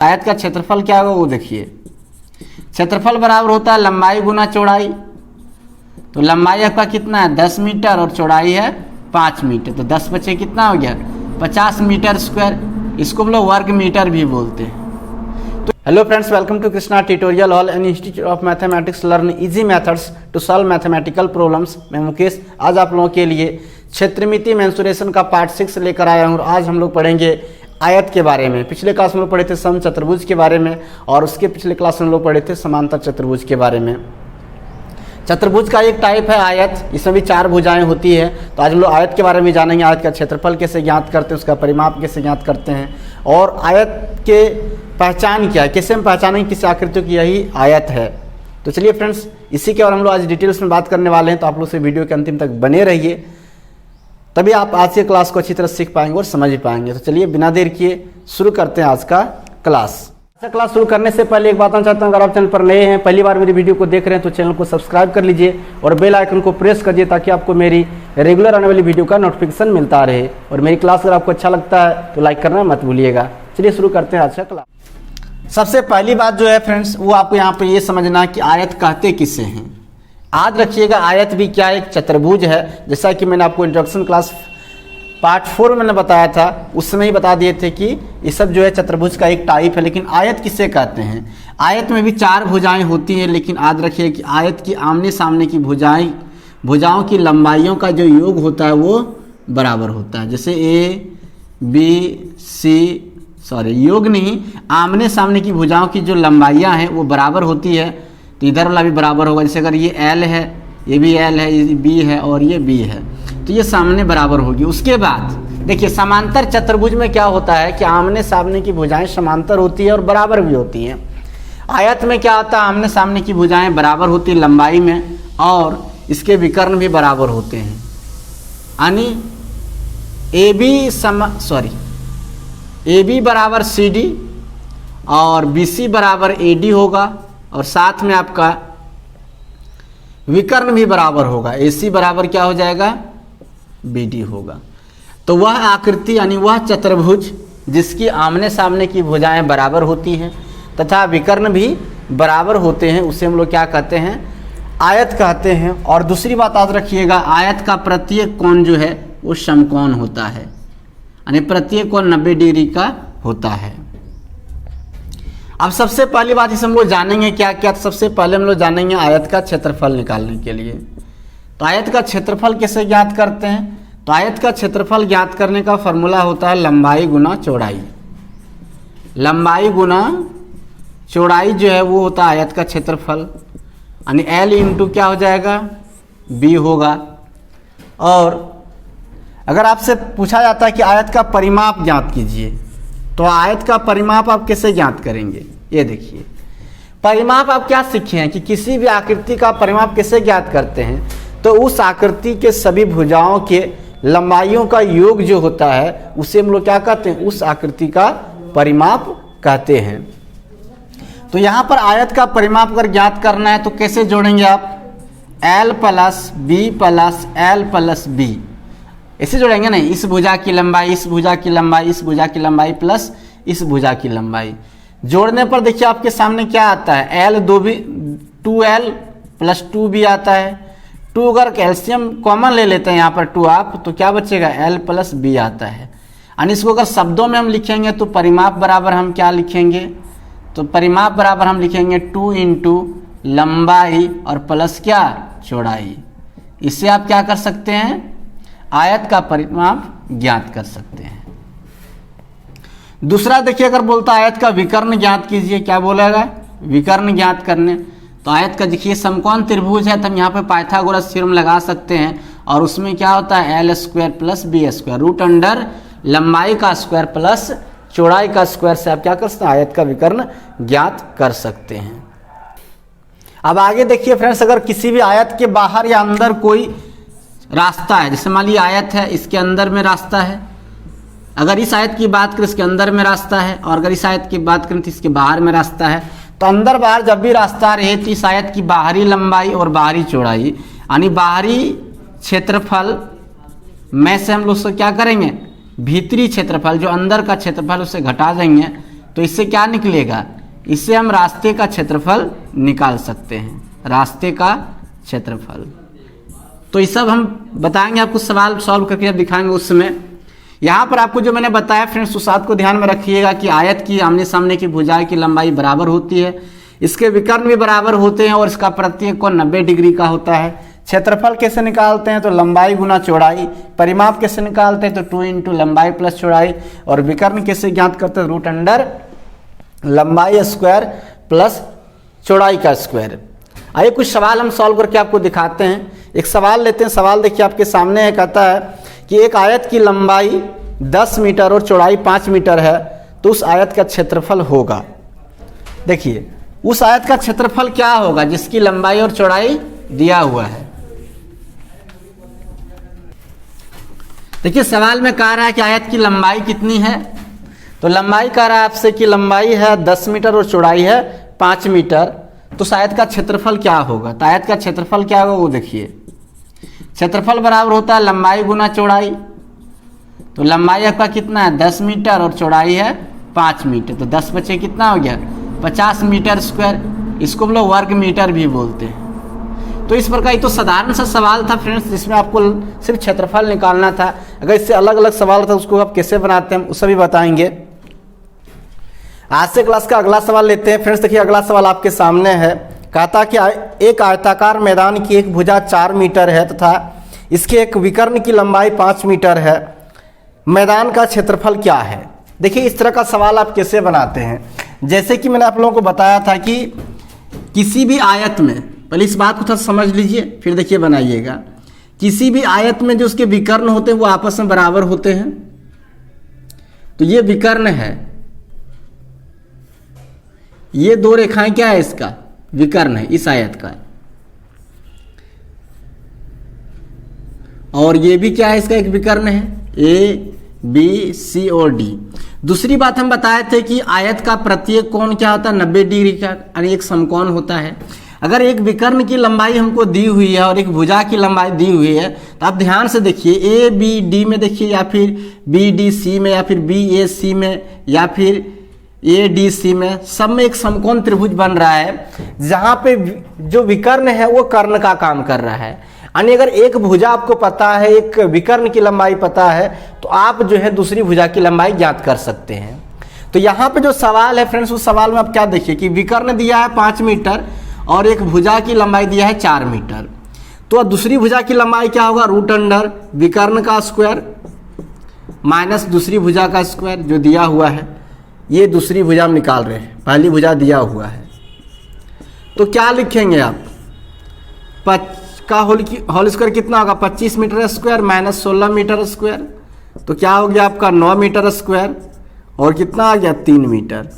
आयत का क्षेत्रफल क्या होगा वो देखिए। क्षेत्रफल बराबर होता है लंबाई गुना चौड़ाई। तो लंबाई आपका कितना है 10 मीटर और चौड़ाई है 5 मीटर। तो 10 बचे कितना हो गया 50 मीटर स्क्वायर। इसको हम लोग वर्ग मीटर भी बोलते हैं। तो hello friends, welcome to Krishna tutorial hall and institute of mathematics. Learn easy methods to solve mathematical problems. मैं मुकेश आज आप लोगों के लिए क्षेत्रमिति मेंसुरेशन का पार्ट 6 लेकर आया हूँ। और आज हम लोग पढ़ेंगे आयत के बारे में। पिछले क्लास में लोग पढ़े थे समचतुर्भुज के बारे में, और उसके पिछले क्लास में लोग पढ़े थे समांतर चतुर्भुज के बारे में। चतुर्भुज का एक टाइप है आयत, इसमें भी 4 भुजाएं होती है। तो आज हम लोग आयत के बारे में जानेंगे। आयत का क्षेत्रफल कैसे ज्ञात करते हैं, उसका परिमाप कैसे ज्ञात करते हैं, और आयत के पहचान क्या है, कैसे हम पहचानेंगे किसी आकृति की यही आयत है। तो चलिए फ्रेंड्स, इसी के बारे में हम लोग आज डिटेल्स में बात करने वाले हैं। तो आप लोग से वीडियो के अंतिम तक बने रहिए, तभी आप आज के क्लास को अच्छी तरह सीख पाएंगे और समझ पाएंगे। तो चलिए बिना देर किए शुरू करते हैं आज का क्लास। क्लास शुरू करने से पहले एक बात मैं चाहता हूँ, अगर आप चैनल पर नए हैं, पहली बार मेरी वीडियो को देख रहे हैं, तो चैनल को सब्सक्राइब कर लीजिए और बेल आइकन को प्रेस कर दीजिए, ताकि आपको मेरी रेगुलर आने वाली वीडियो का नोटिफिकेशन मिलता रहे। और मेरी क्लास अगर आपको अच्छा लगता है तो लाइक करना मत भूलिएगा। चलिए शुरू करते हैं आज का क्लास। सबसे पहली बात जो है फ्रेंड्स, वो आपको यहाँ पर ये समझना कि आयत कहते किसे हैं। आज रखिएगा, आयत भी क्या एक चतुर्भुज है। जैसा कि मैंने आपको इंट्रोडक्शन क्लास पार्ट 4 में मैंने बताया था, उस समय ही बता दिए थे कि ये सब जो है चतुर्भुज का एक टाइप है। लेकिन आयत किसे कहते हैं? आयत में भी 4 भुजाएं होती हैं, लेकिन याद रखिए कि आयत की आमने सामने की भुजाओं की लंबाइयों का जो योग होता है वो बराबर होता है। जैसे योग नहीं, आमने सामने की भुजाओं की जो लंबाइयाँ हैं वो बराबर होती है। तो इधर वाला भी बराबर होगा। जैसे अगर ये L है, ये भी L है, ये B है और ये B है, तो ये सामने बराबर होगी। उसके बाद देखिए, समांतर चतुर्भुज में क्या होता है कि आमने सामने की भुजाएं समांतर होती है और बराबर भी होती हैं। आयत में क्या होता है, आमने सामने की भुजाएं बराबर होती है लंबाई में, और इसके विकर्ण भी बराबर होते हैं। यानी AB बराबर CD और BC बराबर AD होगा, और साथ में आपका विकर्ण भी बराबर होगा। AC बराबर क्या हो जाएगा, BD होगा। तो वह आकृति यानी वह चतुर्भुज जिसकी आमने सामने की भुजाएं बराबर होती हैं तथा विकर्ण भी बराबर होते हैं, उसे हम लोग क्या कहते हैं, आयत कहते हैं। और दूसरी बात याद रखिएगा, आयत का प्रत्येक कोण जो है वो समकोण होता है, यानी प्रत्येक कोण 90 डिग्री का होता है। अब सबसे पहली बात इसे हम लोग जानेंगे क्या क्या। तो सबसे पहले हम लोग जानेंगे आयत का क्षेत्रफल निकालने के लिए। तो आयत का क्षेत्रफल कैसे ज्ञात करते हैं? तो आयत का क्षेत्रफल ज्ञात करने का फॉर्मूला होता है लंबाई गुना चौड़ाई। लंबाई गुना चौड़ाई जो है वो होता है आयत का क्षेत्रफल, यानी L इंटू क्या हो जाएगा, B होगा। और अगर आपसे पूछा जाता है कि आयत का परिमाप ज्ञात कीजिए, तो आयत का परिमाप आप कैसे ज्ञात करेंगे? ये देखिए, परिमाप आप क्या सीखे हैं कि किसी भी आकृति का परिमाप कैसे ज्ञात करते हैं? तो उस आकृति के सभी भुजाओं के लंबाइयों का योग जो होता है उसे हम लोग क्या कहते हैं, उस आकृति का परिमाप कहते हैं। तो यहाँ पर आयत का परिमाप अगर ज्ञात करना है तो कैसे जोड़ेंगे आप, L plus B plus L plus B, ऐसे जोड़ेंगे नहीं। इस भुजा की लंबाई, इस भुजा की लंबाई, इस भुजा की लंबाई प्लस इस भुजा की लंबाई। जोड़ने पर देखिए आपके सामने क्या आता है, L 2L प्लस 2B आता है। 2 अगर कैल्शियम कॉमन ले लेते हैं यहाँ पर 2 आप, तो क्या बचेगा, L प्लस B आता है। यानी इसको अगर शब्दों में हम लिखेंगे तो परिमाप बराबर हम क्या लिखेंगे, तो परिमाप बराबर हम लिखेंगे 2 इंटू लंबाई और प्लस क्या, चौड़ाई। इससे आप क्या कर सकते हैं, आयत का परिमाप ज्ञात कर सकते हैं। दूसरा देखिए, अगर बोलता आयत का विकर्ण ज्ञात कीजिए, क्या बोलेगा, विकर्ण ज्ञात करने। तो आयत का देखिए समकोण त्रिभुज है, तो हम यहाँ पे पाइथागोरस थ्योरम लगा सकते हैं, और उसमें क्या होता है L square plus B square, root under लंबाई का स्क्वायर प्लस चौड़ाई का स्क्वायर से आप क्या कर सकते हैं, आयत का विकर्ण ज्ञात कर सकते हैं। अब आगे देखिए फ्रेंड्स, अगर किसी भी आयत के बाहर या अंदर कोई रास्ता है, जैसे मान लीजिए आयत है, इसके अंदर में रास्ता है। अगर इस आयत की बात करें, इसके अंदर में रास्ता है, और अगर इस आयत की बात करें तो इसके बाहर में रास्ता है। तो अंदर बाहर जब भी रास्ता रहे तो इस आयत की बाहरी लंबाई और बाहरी चौड़ाई, यानी बाहरी क्षेत्रफल में से हम लोग उसको क्या करेंगे, भीतरी क्षेत्रफल जो अंदर का क्षेत्रफल उसे घटा देंगे, तो इससे क्या निकलेगा, इससे हम रास्ते का क्षेत्रफल निकाल सकते हैं, रास्ते का क्षेत्रफल। तो ये सब हम बताएंगे आपको, सवाल सॉल्व करके जब दिखाएंगे उस समय। यहाँ पर आपको जो मैंने बताया फ्रेंड्स, उस बात को ध्यान में रखिएगा कि आयत की आमने सामने की भुजाएं की लंबाई बराबर होती है, इसके विकर्ण भी बराबर होते हैं और इसका प्रत्येक कोण 90 डिग्री का होता है। क्षेत्रफल कैसे निकालते हैं, तो लंबाई गुना चौड़ाई। परिमाप कैसे निकालते हैं, तो 2 इंटू लंबाई प्लस चौड़ाई। और विकर्ण कैसे ज्ञात करते हैं, रूट अंडर लंबाई स्क्वायर प्लस चौड़ाई का स्क्वायर। आइए कुछ सवाल हम सॉल्व करके आपको दिखाते हैं। एक सवाल लेते हैं, सवाल देखिए आपके सामने है, कहता है कि एक आयत की लंबाई 10 मीटर और चौड़ाई 5 मीटर है, तो उस आयत का क्षेत्रफल होगा। देखिए उस आयत का क्षेत्रफल क्या होगा जिसकी लंबाई और चौड़ाई दिया हुआ है। देखिए सवाल में कह रहा है कि आयत की लंबाई कितनी है, तो लंबाई कह रहा है आपसे कि लंबाई है 10 मीटर और चौड़ाई है 5 मीटर, तो उस आयत का क्षेत्रफल क्या होगा। तो आयत का क्षेत्रफल क्या होगा वो देखिए, क्षेत्रफल बराबर होता है लंबाई गुना चौड़ाई। तो लंबाई आपका कितना है 10 मीटर और चौड़ाई है 5 मीटर, तो 10 बचे कितना हो गया 50 मीटर स्क्वायर। इसको हम लोग वर्ग मीटर भी बोलते हैं। तो इस प्रकार ये तो साधारण सा सवाल था फ्रेंड्स, जिसमें आपको सिर्फ क्षेत्रफल निकालना था। अगर इससे अलग अलग सवाल था उसको आप कैसे बनाते हैं उसे भी बताएंगे। आज से क्लास का अगला सवाल लेते हैं फ्रेंड्स। देखिए अगला सवाल आपके सामने है, कहता कि एक आयताकार मैदान की एक भुजा 4 मीटर है तथा इसके एक विकर्ण की लंबाई 5 मीटर है, मैदान का क्षेत्रफल क्या है। देखिए इस तरह का सवाल आप कैसे बनाते हैं, जैसे कि मैंने आप लोगों को बताया था कि किसी भी आयत में, पहले इस बात को थोड़ा समझ लीजिए फिर देखिए बनाइएगा। किसी भी आयत में जो उसके विकर्ण होते हैं वो आपस में बराबर होते हैं। तो ये विकर्ण है, ये दो रेखाएं क्या है, इसका विकर्ण है इस आयत का, और ये भी क्या है इसका एक विकर्ण है, ए बी सी और डी। दूसरी बात हम बताए थे कि आयत का प्रत्येक कोण क्या होता है 90 डिग्री का, यानी एक समकोण होता है। अगर एक विकर्ण की लंबाई हमको दी हुई है और एक भुजा की लंबाई दी हुई है, तो आप ध्यान से देखिए ए बी डी में देखिए, या फिर बी डी सी में, या फिर बी ए सी में, या फिर ए डी सी में, सब में एक समकोण त्रिभुज बन रहा है, जहां पे जो विकर्ण है वो कर्ण का काम कर रहा है। यानी अगर एक भुजा आपको पता है, एक विकर्ण की लंबाई पता है, तो आप जो है दूसरी भुजा की लंबाई ज्ञात कर सकते हैं। तो यहाँ पे जो सवाल है फ्रेंड्स, उस सवाल में आप क्या देखिए कि विकर्ण दिया है 5 मीटर और एक भुजा की लंबाई दिया है 4 मीटर। तो दूसरी भुजा की लंबाई क्या होगा, रूट अंडर विकर्ण का स्क्वायर माइनस दूसरी भुजा का स्क्वायर जो दिया हुआ है। ये दूसरी भुजा हम निकाल रहे हैं, पहली भुजा दिया हुआ है। तो क्या लिखेंगे आप, 5 का होल स्क्वायर कितना होगा 25 meter square minus 16 meter square, तो क्या हो गया आपका 9 मीटर स्क्वायर, और कितना आ गया 3 मीटर।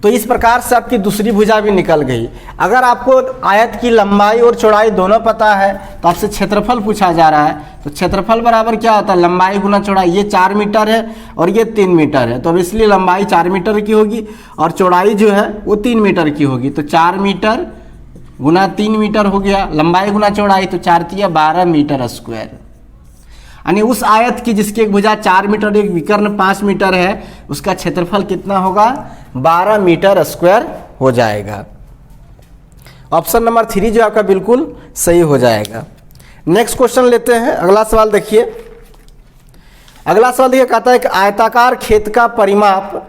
तो इस प्रकार से आपकी दूसरी भुजा भी निकल गई। अगर आपको आयत की लंबाई और चौड़ाई दोनों पता है तो आपसे क्षेत्रफल पूछा जा रहा है, तो क्षेत्रफल बराबर क्या होता है लंबाई गुना चौड़ाई। ये 4 मीटर है और ये 3 मीटर है, तो अब इसलिए लंबाई 4 मीटर की होगी और चौड़ाई जो है वो 3 मीटर की होगी। तो 4 मीटर गुना 3 मीटर हो गया, लंबाई गुना चौड़ाई, तो 4 तिया 12 मीटर स्क्वायर। यानी उस आयत की जिसकी एक भुजा 4 मीटर एक विकर्ण 5 मीटर है, उसका क्षेत्रफल कितना होगा 12 मीटर स्क्वायर हो जाएगा। ऑप्शन नंबर 3 जो आपका बिल्कुल सही हो जाएगा। नेक्स्ट क्वेश्चन लेते हैं, अगला सवाल देखिए। अगला सवाल देखिए, कहता है कि आयताकार खेत का परिमाप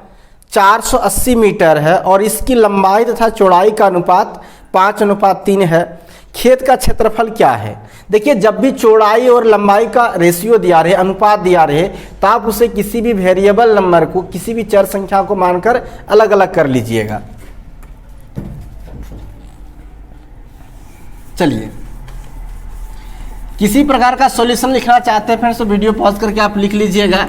480 मीटर है और इसकी लंबाई तथा चौड़ाई का अनुपात 5:3 है, खेत का क्षेत्रफल क्या है। देखिए जब भी चौड़ाई और लंबाई का रेशियो दिया रहे, अनुपात दिया रहे, तो आप उसे किसी भी वेरिएबल नंबर को, किसी भी चर संख्या को मानकर अलग अलग कर लीजिएगा। चलिए किसी प्रकार का सॉल्यूशन लिखना चाहते हैं फ्रेंड्स तो वीडियो पॉज करके आप लिख लीजिएगा।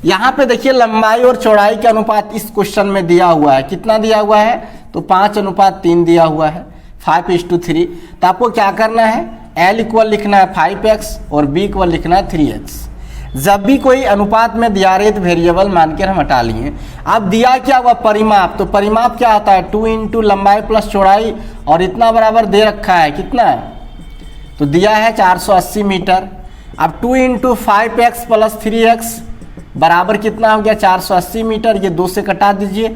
यहाँ पे देखिए लंबाई और चौड़ाई के अनुपात इस क्वेश्चन में दिया हुआ है, कितना दिया हुआ है तो 5:3 दिया हुआ है, 5:3। तो आपको क्या करना है, L इक्वल लिखना है 5x और B इक्वल लिखना है 3x। जब भी कोई अनुपात में दिया रहे तो वेरिएबल मानकर हम हटा लिए। अब दिया क्या हुआ परिमाप, तो परिमाप क्या होता है 2 इंटू लंबाई प्लस चौड़ाई, और इतना बराबर दे रखा है कितना, तो दिया है 480 मीटर। अब 2 इंटू 5x प्लस 3x बराबर कितना हो गया 480 मीटर। ये 2 से कटा दीजिए,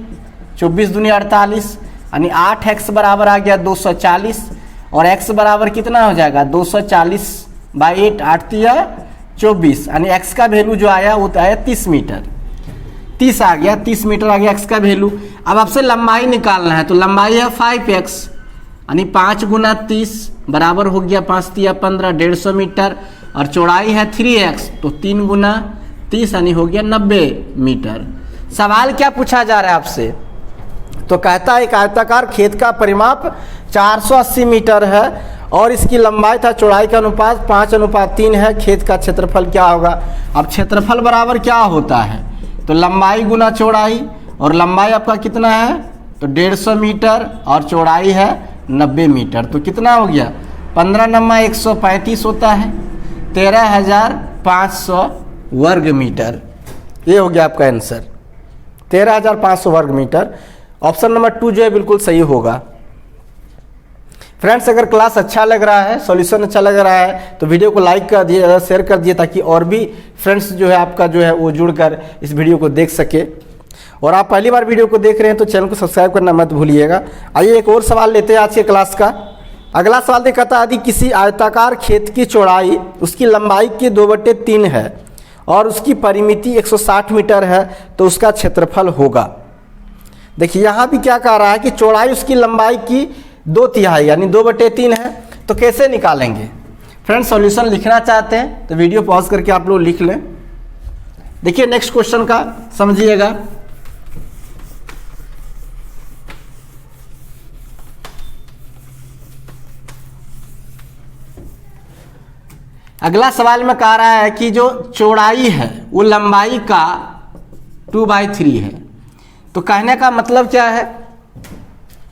24 दूनी 48, यानी 8x बराबर आ गया 240 और x बराबर कितना हो जाएगा 240/8, 8 तिया 24, यानी x का वैल्यू जो आया वो तो आया 30 मीटर। 30 आ गया, 30 मीटर आ गया x का वैल्यू। अब आपसे लंबाई निकालना है, तो लंबाई है 5x, यानी 5 गुना 30 बराबर हो गया 5 तिया 15, 150 मीटर। और चौड़ाई है 3x, तो 3 गुना 30 यानी हो गया 90 मीटर। सवाल क्या पूछा जा रहा है आपसे, तो कहता है एक आयताकार खेत का परिमाप 480 मीटर है और इसकी लंबाई था चौड़ाई का अनुपात 5:3 है। खेत का क्षेत्रफल क्या होगा। अब क्षेत्रफल बराबर क्या होता है, तो लंबाई गुना चौड़ाई, और लंबाई आपका कितना है तो 150 मीटर और चौड़ाई है 90 मीटर। तो कितना हो गया 15 × 135 होता है 13,500 वर्ग मीटर। ये हो गया आपका आंसर 13,500 वर्ग मीटर। ऑप्शन नंबर 2 जो है बिल्कुल सही होगा। फ्रेंड्स, अगर क्लास अच्छा लग रहा है, सॉल्यूशन अच्छा लग रहा है तो वीडियो को लाइक कर दिए, ज़्यादा शेयर कर दिए, ताकि और भी फ्रेंड्स जो है आपका जो है वो जुड़कर इस वीडियो को देख सके। और आप पहली बार वीडियो को देख रहे हैं तो चैनल को सब्सक्राइब करना मत भूलिएगा। आइए एक और सवाल लेते हैं आज के क्लास का। अगला सवाल देखता है, यदि किसी आयताकार खेत की चौड़ाई उसकी लंबाई के 2/3 है और उसकी परिमिति 160 मीटर है तो उसका क्षेत्रफल होगा। देखिए यहाँ भी क्या कह रहा है कि चौड़ाई उसकी लंबाई की 2/3 यानी 2/3 है, तो कैसे निकालेंगे। फ्रेंड्स, सॉल्यूशन लिखना चाहते हैं तो वीडियो पॉज करके आप लोग लिख लें। देखिए नेक्स्ट क्वेश्चन का समझिएगा। अगला सवाल में कह रहा है कि जो चौड़ाई है वो लंबाई का 2/3 है। तो कहने का मतलब क्या है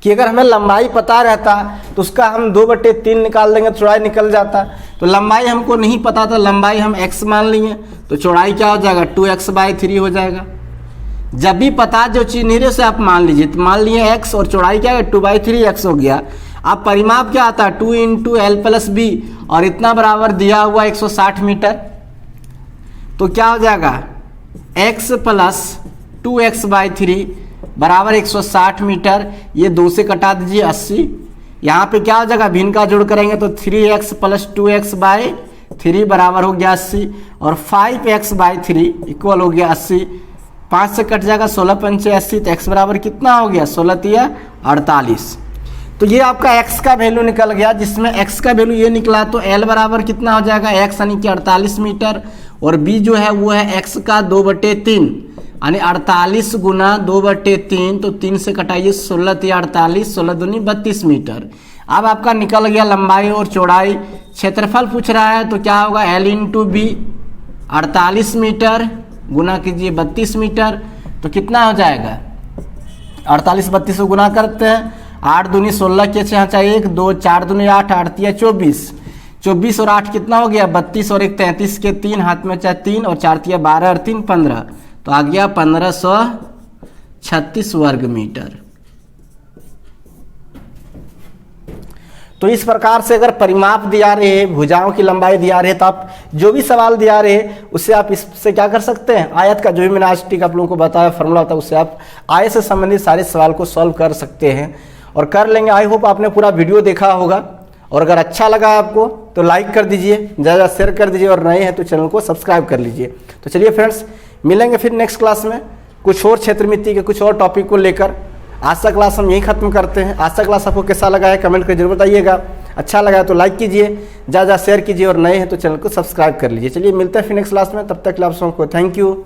कि अगर हमें लंबाई पता रहता तो उसका हम 2/3 निकाल देंगे, चौड़ाई निकल जाता। तो लंबाई हमको नहीं पता था, लंबाई हम x मान लिए, तो चौड़ाई क्या हो जाएगा 2x/3 हो जाएगा। जब भी पता जो चीज़ नहीं रही उसे आप मान लीजिए, तो मान लिए x और चौड़ाई क्या है 2/3x हो गया। अब परिमाप क्या आता है 2 × L + B और इतना बराबर दिया हुआ 160 मीटर, तो क्या हो जाएगा x + 2x/3 बराबर 160 मीटर। ये 2 से कटा दीजिए 80, यहाँ पे क्या हो जाएगा भिन्न का जोड़ करेंगे तो 3x + 2x/3 बराबर हो गया 80 और 5x/3 इक्वल हो गया 80। 5 से कट जाएगा 16 × 5 = 80, तो x बराबर कितना हो गया 16 तिया 48। तो ये आपका x का वैल्यू निकल गया, जिसमें x का वैल्यू ये निकला तो L बराबर कितना हो जाएगा x यानी कि 48 मीटर और B जो है वो है x का 2/3 यानी 48 गुना 2/3, तो 3 से कटाइए 16 तिया 48, 16 दूनी 32 मीटर। अब आपका निकल गया लंबाई और चौड़ाई। क्षेत्रफल पूछ रहा है तो क्या होगा L × B 48 मीटर गुना कीजिए 32 मीटर, तो कितना हो जाएगा 48 32 को गुना करते हैं, 8 दूनी 16 के 6 चाहिए 1 2 4 दूनी 8 8 तिया 24, 24 और 8 कितना हो गया 32 और 1 33 के 3 हाथ में चाहे 3 और 4 तिया 12 और 3 15, तो आ गया 1536 वर्ग मीटर। तो इस प्रकार से अगर परिमाप दिया रहे, भुजाओं की लंबाई दिया रहे, तो आप जो भी सवाल दिया रहे उससे आप इससे क्या कर सकते हैं, आयत का जो भी मैंने आज टिक आप लोगों को बताया फॉर्मूला होता है उससे आप आयत से संबंधित सारे सवाल को सॉल्व कर सकते हैं और कर लेंगे। आई होप आपने पूरा वीडियो देखा होगा और अगर अच्छा लगा आपको तो लाइक कर दीजिए, ज़्यादा शेयर कर दीजिए और नए हैं तो चैनल को सब्सक्राइब कर लीजिए। तो चलिए फ्रेंड्स, मिलेंगे फिर नेक्स्ट क्लास में कुछ और क्षेत्रमिति के कुछ और टॉपिक को लेकर। आज का क्लास हम यही खत्म करते हैं। आज का क्लास आपको कैसा लगा है कमेंट करके जरूर बताइएगा। अच्छा लगा है तो लाइक कीजिए, ज़्यादा शेयर कीजिए और नए हैं तो चैनल को सब्सक्राइब कर लीजिए। चलिए मिलते हैं फिर नेक्स्ट क्लास में, तब तक आप सबको थैंक यू।